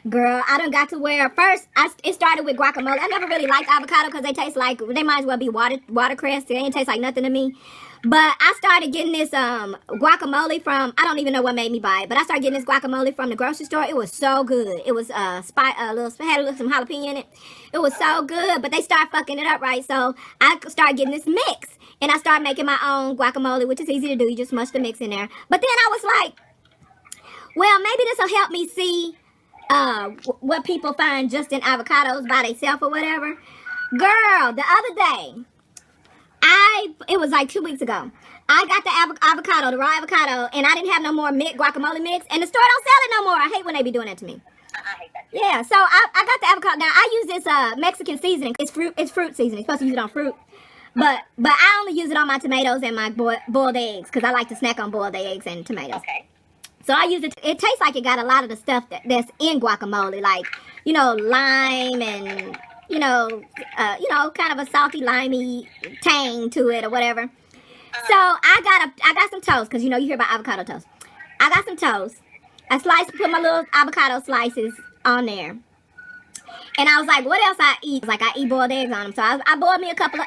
Girl, I done got to where first it started with guacamole. I never really liked avocado because they taste like, they might as well be watercress. They ain't taste like nothing to me. But I started getting this guacamole from, I don't even know what made me buy it, but I started getting this guacamole from the grocery store. It was so good. It was had some jalapeno in it. It was so good, but they started fucking it up, right? So I started getting this mix, and I started making my own guacamole, which is easy to do. You just mush the mix in there. But then I was like, well, maybe this will help me see what people find just in avocados by themselves or whatever. Girl, the other day, it was like 2 weeks ago. I got the avocado, the raw avocado, and I didn't have no more guacamole mix, and the store don't sell it no more. I hate when they be doing that to me. I hate that. Yeah, so I got the avocado. Now I use this Mexican seasoning. It's fruit seasoning. You're supposed to use it on fruit, but I only use it on my tomatoes and my boiled eggs because I like to snack on boiled eggs and tomatoes. Okay. So I use it. It tastes like it got a lot of the stuff that's in guacamole, like lime and kind of a salty, limey tang to it or whatever. So I got some toast because you hear about avocado toast. I got some toast. I put my little avocado slices on there. And I was like, what else I eat? Like I eat boiled eggs on them. So I boiled me a couple of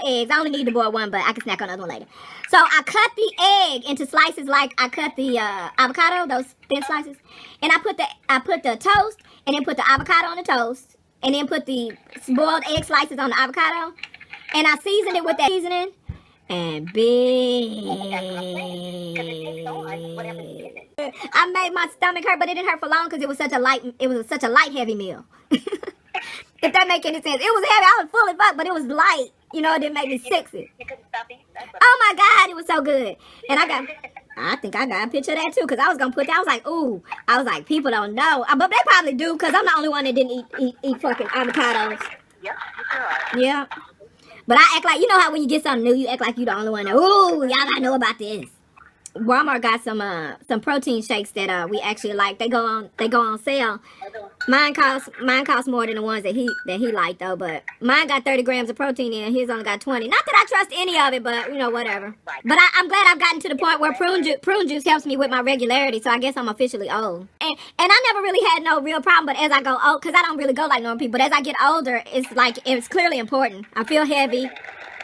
eggs. I only need to boil one, but I can snack on another one later. So I cut the egg into slices like I cut the avocado, those thin slices. And I put the toast and then put the avocado on the toast. And then put the boiled egg slices on the avocado. And I seasoned it with that seasoning. And I made my stomach hurt, but it didn't hurt for long because it was such a light heavy meal. If that make any sense. It was heavy. I was full as fuck, but it was light. It didn't make me sick. You couldn't stop eating. Oh my God, it was so good. And I think I got a picture of that too, because I was going to put that. I was like, people don't know. But they probably do, because I'm the only one that didn't eat fucking avocados. Yep, you sure are. Yeah. But I act like, how when you get something new, you act like you the only one. Ooh, y'all gotta know about this. Walmart got some protein shakes that we actually like. They go on sale. Mine costs more than the ones that he liked though. But mine got 30 grams of protein in. His only got 20. Not that I trust any of it, but whatever. But I'm glad I've gotten to the point where prune juice helps me with my regularity. So I guess I'm officially old. And I never really had no real problem. But as I go old, because I don't really go like normal people. But as I get older, it's clearly important. I feel heavy. You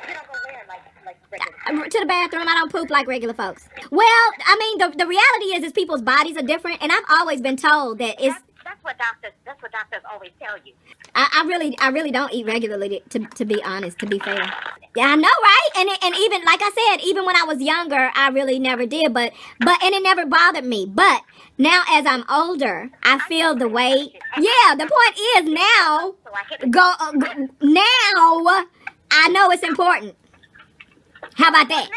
don't go where, like regular. To the bathroom. I don't poop like regular folks. Well, I mean, the reality is people's bodies are different, and I've always been told that it's. That's what doctors always tell you. I really don't eat regularly, to be honest, to be fair. Yeah, I know, right? And even like I said, even when I was younger, I really never did, but it never bothered me. But now as I'm older, I feel the weight. Yeah, the point is now now I know it's important. How about that?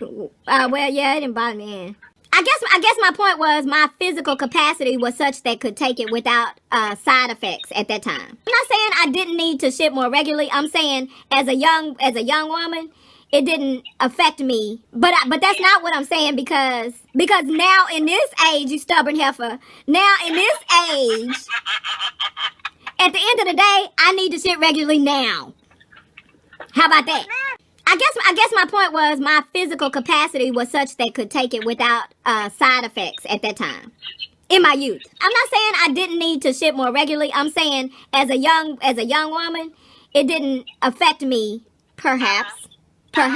Well, yeah, it didn't bother me. I guess my point was my physical capacity was such that could take it without side effects at that time. I'm not saying I didn't need to shit more regularly. I'm saying as a young woman, it didn't affect me. But that's not what I'm saying because now in this age, you stubborn heifer. Now in this age, at the end of the day, I need to shit regularly now. How about that? I guess my point was my physical capacity was such that could take it without side effects at that time. In my youth. I'm not saying I didn't need to shit more regularly. I'm saying as a young woman, it didn't affect me, perhaps. Because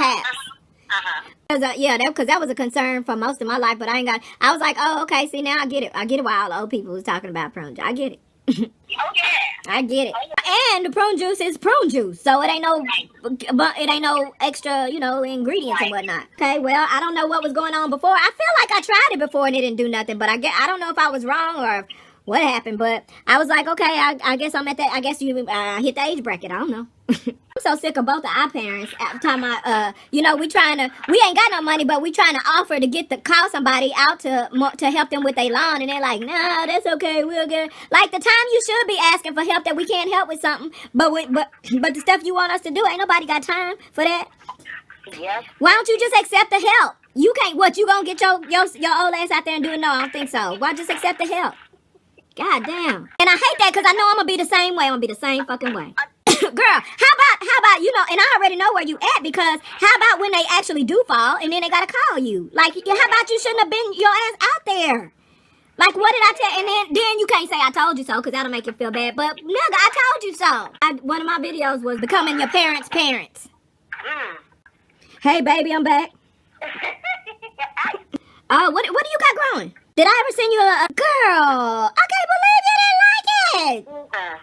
that was a concern for most of my life, but I was like, oh, okay, see, now I get it. I get it why all the old people was talking about prune juice. I get it. Oh, yeah. I get it. And the prune juice is prune juice, so it ain't no extra, ingredients and whatnot. Okay, well, I don't know what was going on before. I feel like I tried it before and it didn't do nothing, but I don't know if I was wrong or what happened, but I was like, okay, I guess I'm at that. I guess you hit the age bracket. I don't know. I'm so sick of both of our parents. Every time we ain't got no money, but we trying to offer to call somebody out to help them with their lawn, and they're like, nah, that's okay, we'll get it. Like the time you should be asking for help that we can't help with something, but the stuff you want us to do, ain't nobody got time for that. Yep. Why don't you just accept the help? You can't. What, you gonna get your old ass out there and do it? No, I don't think so. Why just accept the help? God damn. And I hate that because I know I'm gonna be the same way. I'm gonna be the same fucking way. Girl, how about and I already know where you at, because how about when they actually do fall and then they gotta call you? Like, how about you shouldn't have been your ass out there? Like, what did I tell? And then you can't say I told you so, because that'll make you feel bad. But, nigga, I told you so. One of my videos was becoming your parents' parents. Hey, baby, I'm back. Oh, what do you got growing? Did I ever send you a girl? I can't believe you didn't like it.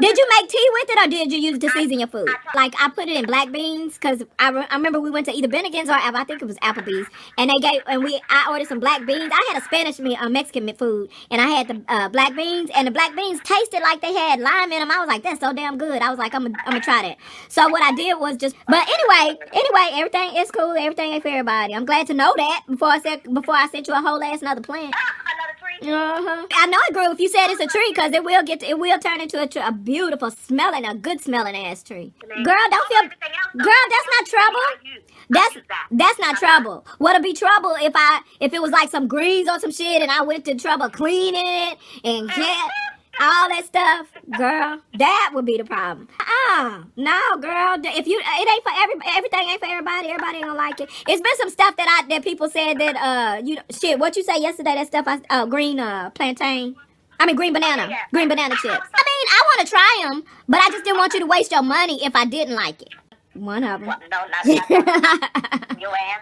Did you make tea with it, or did you use it to season your food? Like, I put it in black beans, because I remember we went to either Bennigan's or I think it was Applebee's, and I ordered some black beans. I had a Mexican food, and I had the black beans, and the black beans tasted like they had lime in them. I was like, that's so damn good. I was like, I'm gonna try that. So what I did was but anyway, everything is cool. Everything ain't for everybody. I'm glad to know that before I sent you a whole ass another plant. Another tree? I know it grew. If you said it's a tree, because it will turn into a beautiful smelling, a good smelling ass tree. Girl, don't feel. Girl, that's not trouble. That's not trouble. What'll be trouble if it was like some grease or some shit, and I went to trouble cleaning it and get all that stuff. Girl, that would be the problem. No, girl. If it ain't for everything ain't for everybody. Everybody ain't gonna like it. It's been some stuff that people said that what you say yesterday, that stuff green plantain. I mean green banana. Green banana chips. I mean, I want to try them, but I just didn't want you to waste your money if I didn't like it. One of them. No, not your ass.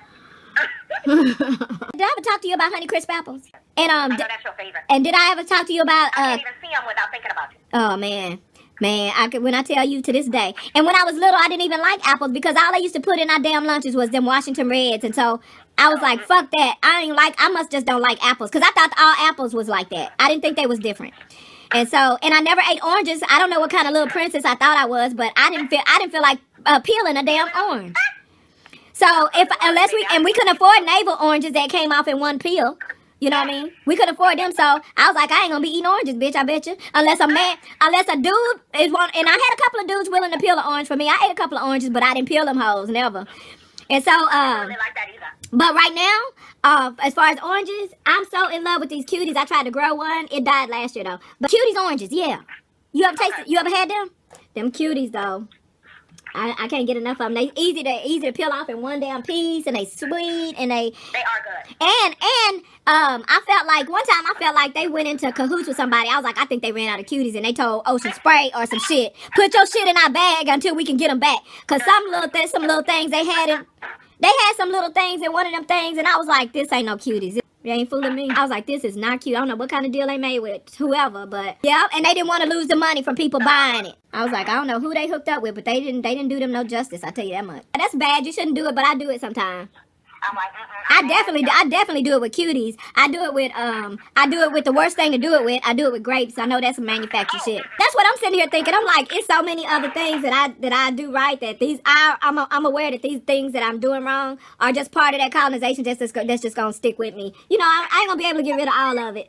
Did I ever talk to you about Honey Crisp apples? And I know that's your favorite. And did I ever talk to you about I can't even see them without thinking about it. Oh man, when I tell you to this day. And when I was little, I didn't even like apples, because all they used to put in our damn lunches was them Washington Reds, and so I was like, fuck that. I must just don't like apples, because I thought all apples was like that. I didn't think they was different. And I never ate oranges. I don't know what kind of little princess I thought I was, but I didn't feel like peeling a damn orange. So we couldn't afford navel oranges that came off in one peel. You know what I mean? We couldn't afford them, so I was like, I ain't gonna be eating oranges, bitch, I bet you. Unless a dude is one, and I had a couple of dudes willing to peel an orange for me. I ate a couple of oranges, but I didn't peel them hoes, never. And so, I don't really like that either. But right now, as far as oranges, I'm so in love with these cuties. I tried to grow one. It died last year, though. But cuties oranges, yeah. You ever had them? Them cuties, though. I can't get enough of them. They easy to peel off in one damn piece, and they sweet, and they are good. And I felt like they went into cahoots with somebody. I was like, I think they ran out of cuties, and they told Ocean Spray or some shit, put your shit in our bag until we can get them back. Cause some little things they had some little things in one of them things, and I was like, this ain't no cuties. They ain't fooling me. I was like, this is not cute. I don't know what kind of deal they made with whoever, but yeah. And they didn't want to lose the money from people buying it. I was like, I don't know who they hooked up with, but they didn't do them no justice. I tell you that much. That's bad. You shouldn't do it, but I do it sometimes. I'm like, I definitely do it with cuties. I do it with the worst thing to do it with. I do it with grapes. I know that's some manufactured shit. That's what I'm sitting here thinking. I'm like, it's so many other things that I do right, that I'm aware that these things that I'm doing wrong are just part of that colonization that's just gonna stick with me. You know, I ain't gonna be able to get rid of all of it,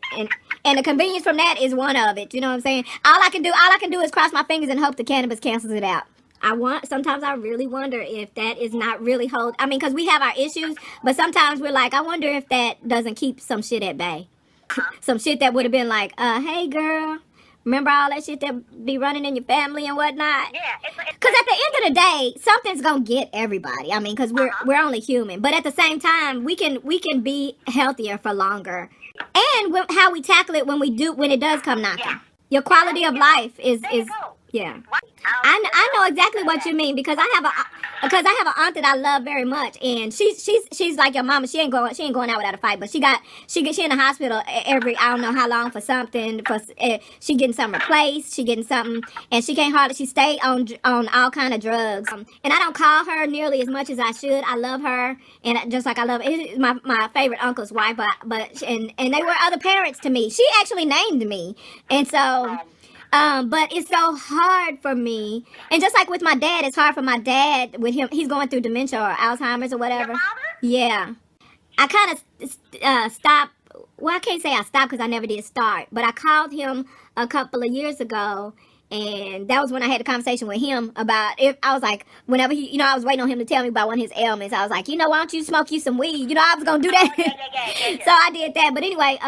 and the convenience from that is one of it. You know what I'm saying? All I can do is cross my fingers and hope the cannabis cancels it out. Sometimes I really wonder if that is not really because we have our issues, but sometimes we're like, I wonder if that doesn't keep some shit at bay. Some shit that would have been like, hey girl, remember all that shit that be running in your family and whatnot? Yeah. Because at the end of the day, something's gonna get everybody. I mean, because we're only human, but at the same time, we can be healthier for longer, and how we tackle it when it does come knocking. Yeah. Your quality of life is yeah. I know exactly what you mean, because I have an aunt that I love very much, and she's like your mama. She ain't going out without a fight, but she in the hospital every I don't know how long for something. She getting something replaced. She getting something, and she can't hardly. She stayed on all kind of drugs, and I don't call her nearly as much as I should. I love her, and just like I love my favorite uncle's wife, but they were other parents to me. She actually named me, and so. But it's so hard for me. And just like with my dad, it's hard for my dad with him. He's going through dementia or Alzheimer's or whatever. Yeah. I kind of stopped. Well, I can't say I stopped because I never did start. But I called him a couple of years ago. And that was when I had a conversation with him about if I was like, whenever I was waiting on him to tell me about one of his ailments. I was like, why don't you smoke you some weed? I was going to do that. Yeah. So I did that. But anyway,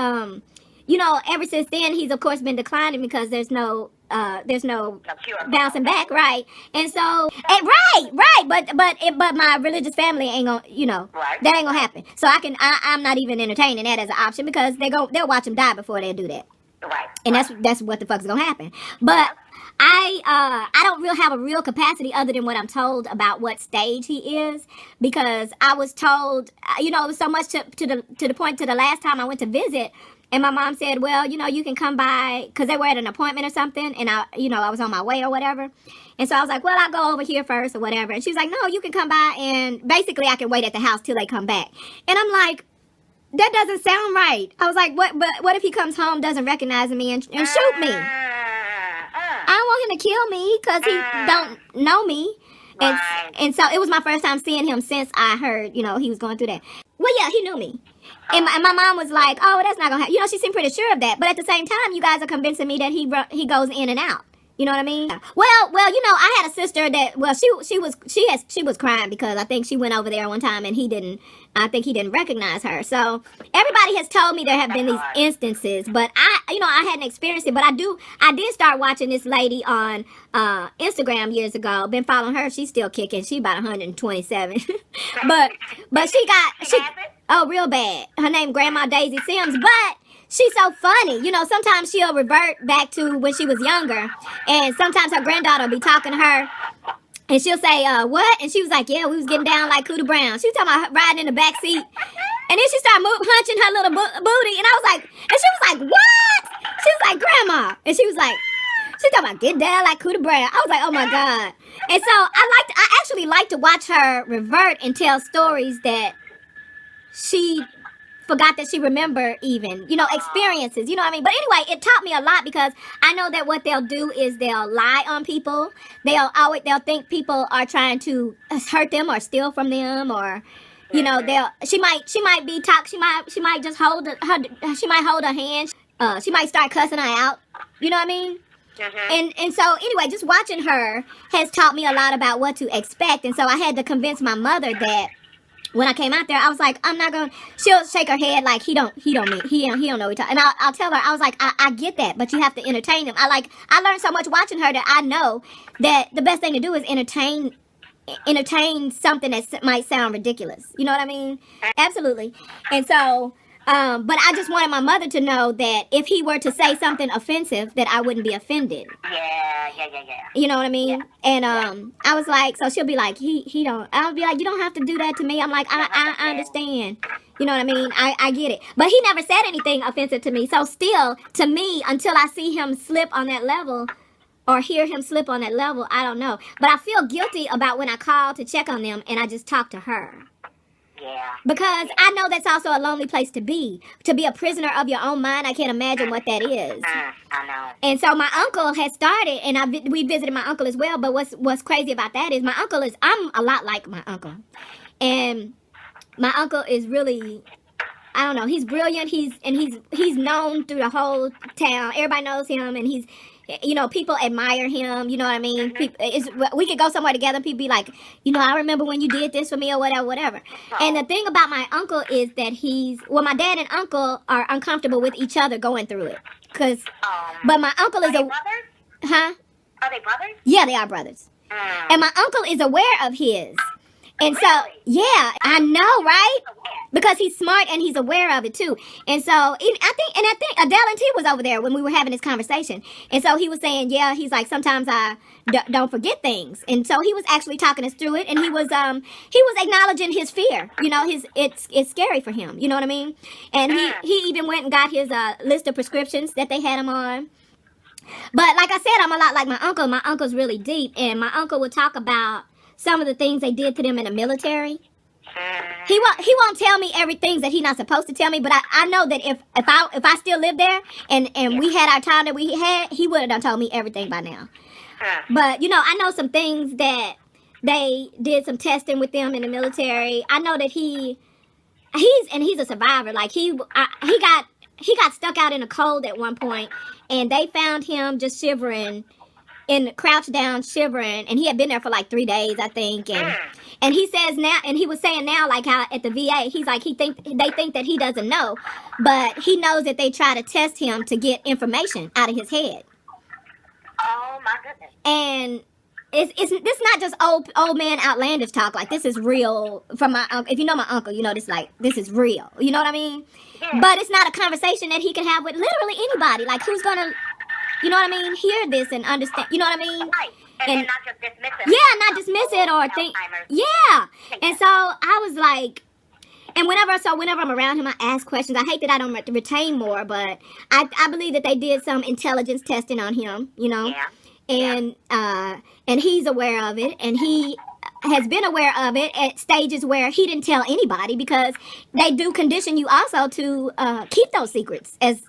you know, ever since then, he's of course been declining because there's no No cure. bouncing back, right? And so, right, but my religious family ain't gonna, you know, Right. that ain't gonna happen. So I'm not even entertaining that as an option because they'll watch him die before they do that, Right. and that's what the fuck's gonna happen. But I don't have a real capacity other than what I'm told about what stage he is, because I was told, you know, it was so much to the point to the last time I went to visit. And my mom said, well, you know, you can come by, because they were at an appointment or something, and I was on my way or whatever. And so I was like, well, I'll go over here first or whatever. And she's like, no, you can come by, and basically I can wait at the house till they come back. And I'm like, that doesn't sound right. I was like, what if he comes home, doesn't recognize me, and shoot me? I don't want him to kill me because he don't know me. And so it was my first time seeing him since I heard, you know, he was going through that. Well, yeah, he knew me. And my mom was like, oh, that's not going to happen. You know, she seemed pretty sure of that. But at the same time, you guys are convincing me that he goes in and out. You know what I mean? Well, you know, I had a sister that, well, she was crying because I think she went over there one time and I think he didn't recognize her. So everybody has told me there have been these instances, but I hadn't experienced it. But I did start watching this lady on Instagram years ago. Been following her. She's still kicking. She about 127. but real bad. Her name Grandma Daisy Sims, but she's so funny. You know, sometimes she'll revert back to when she was younger. And sometimes her granddaughter will be talking to her. And she'll say, what? And she was like, yeah, we was getting down like Cooter Brown. She was talking about riding in the back seat. And then she started hunching her little booty. And I was like, and she was like, what? She was like, Grandma. And she was like, she's talking about get down like Cooter Brown. I was like, oh my God. And so I actually like to watch her revert and tell stories that she forgot that she remembered, even, you know, experiences, you know what I mean? But anyway, it taught me a lot because I know that what they'll do is they'll lie on people. They'll think people are trying to hurt them or steal from them, or, you know, she might be she might just hold her hand. She might start cussing her out. You know what I mean? And so anyway, just watching her has taught me a lot about what to expect. And so I had to convince my mother that when I came out there, I was like, I'm not going to, she'll shake her head like, he don't know what he's talking. And I'll tell her, I was like, I get that, but you have to entertain him. I learned so much watching her that I know that the best thing to do is entertain something that might sound ridiculous. You know what I mean? Absolutely. And so, but I just wanted my mother to know that if he were to say something offensive, that I wouldn't be offended. Yeah. You know what I mean? Yeah. And I was like, so she'll be like, he don't. I'll be like, you don't have to do that to me. I'm like, I understand. You know what I mean? I get it. But he never said anything offensive to me. So still, to me, until I see him slip on that level or hear him slip on that level, I don't know. But I feel guilty about when I call to check on them and I just talk to her. Yeah. Because I know that's also a lonely place to be. To be a prisoner of your own mind, I can't imagine what that is. I know. And so my uncle has started, and we visited my uncle as well. But what's crazy about that is my uncle I'm a lot like my uncle. And my uncle is really, I don't know, he's brilliant. He's known through the whole town. Everybody knows him, and he's, you know, people admire him. You know what I mean? We could go somewhere together and people be like, you know, I remember when you did this for me or whatever. And the thing about my uncle is that my dad and uncle are uncomfortable with each other going through it. But my uncle is Are they brothers? Huh? Are they brothers? Yeah, they are brothers. And my uncle is aware of his. And so, Really? yeah, I know, right? Because he's smart and he's aware of it too. And so, I think Adele and T was over there when we were having this conversation. And so he was saying, yeah, he's like, sometimes I don't forget things. And so he was actually talking us through it, and he was acknowledging his fear. You know, it's scary for him. You know what I mean? And he even went and got his list of prescriptions that they had him on. But like I said, I'm a lot like my uncle. My uncle's really deep, and my uncle would talk about some of the things they did to them in the military. He won't tell me everything that he's not supposed to tell me, but I know that if I still lived there and we had our time that we had, he would have done told me everything by now. But you know, I know some things that they did some testing with them in the military. I know that he's a survivor. Like he got stuck out in the cold at one point, and they found him just shivering and crouched down, shivering, and he had been there for like 3 days, I think, and he says now, and he was saying now, like how at the VA, he's like they think that he doesn't know, but he knows that they try to test him to get information out of his head. Oh my goodness. And this not just old man outlandish talk. Like, this is real from my uncle. If you know my uncle, you know this is real. You know what I mean? Yeah. But it's not a conversation that he can have with literally anybody. Like, who's gonna, you know what I mean, hear this and understand? You know what I mean? Right. And not just dismiss it. Yeah, not dismiss it or think. Alzheimer's. Yeah. And so I was like, and whenever I'm around him, I ask questions. I hate that I don't retain more, but I believe that they did some intelligence testing on him, you know? Yeah. And he's aware of it, and he has been aware of it at stages where he didn't tell anybody, because they do condition you also to keep those secrets as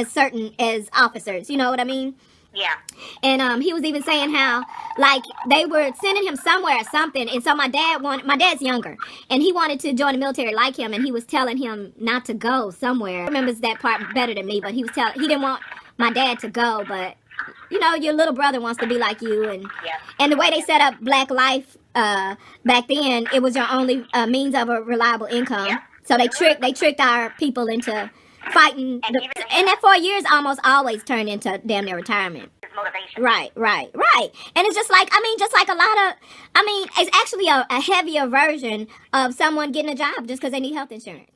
certain as officers. You know what I mean? Yeah. And he was even saying how, like, they were sending him somewhere or something, and so my dad's younger, and he wanted to join the military like him, and he was telling him not to go somewhere. He remembers that part better than me, but he didn't want my dad to go, but you know, your little brother wants to be like you, and the way they set up Black Life back then, it was your only means of a reliable income. Yeah. So they tricked our people into fighting, and that 4 years almost always turned into damn near retirement. Motivation. Right. And it's just like, it's actually a heavier version of someone getting a job just because they need health insurance.